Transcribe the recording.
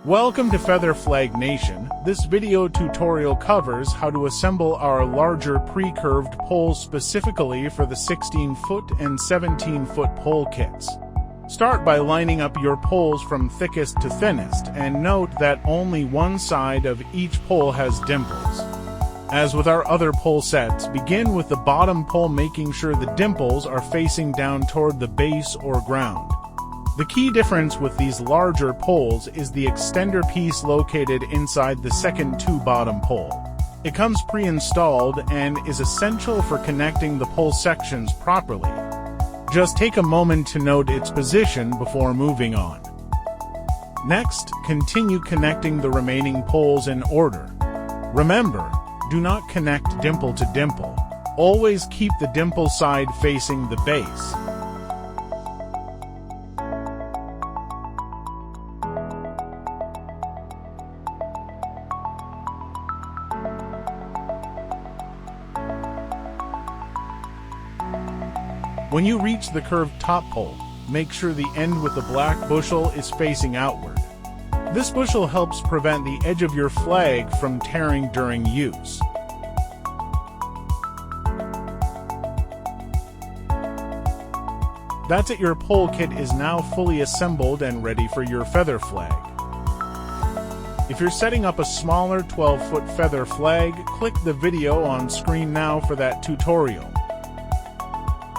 Welcome to Feather Flag Nation. This video tutorial covers how to assemble our larger pre-curved poles specifically for the 16-foot and 17-foot pole kits. Start by lining up your poles from thickest to thinnest, and note that only one side of each pole has dimples. As with our other pole sets, begin with the bottom pole, making sure the dimples are facing down toward the base or ground. The key difference with these larger poles is the extender piece located inside the second bottom pole. It comes pre-installed and is essential for connecting the pole sections properly. Just take a moment to note its position before moving on. Next, continue connecting the remaining poles in order. Remember, do not connect dimple to dimple. Always keep the dimple side facing the base. When you reach the curved top pole, make sure the end with the black bushel is facing outward. This bushel helps prevent the edge of your flag from tearing during use. That's it, your pole kit is now fully assembled and ready for your feather flag. If you're setting up a smaller 12-foot feather flag, click the video on screen now for that tutorial.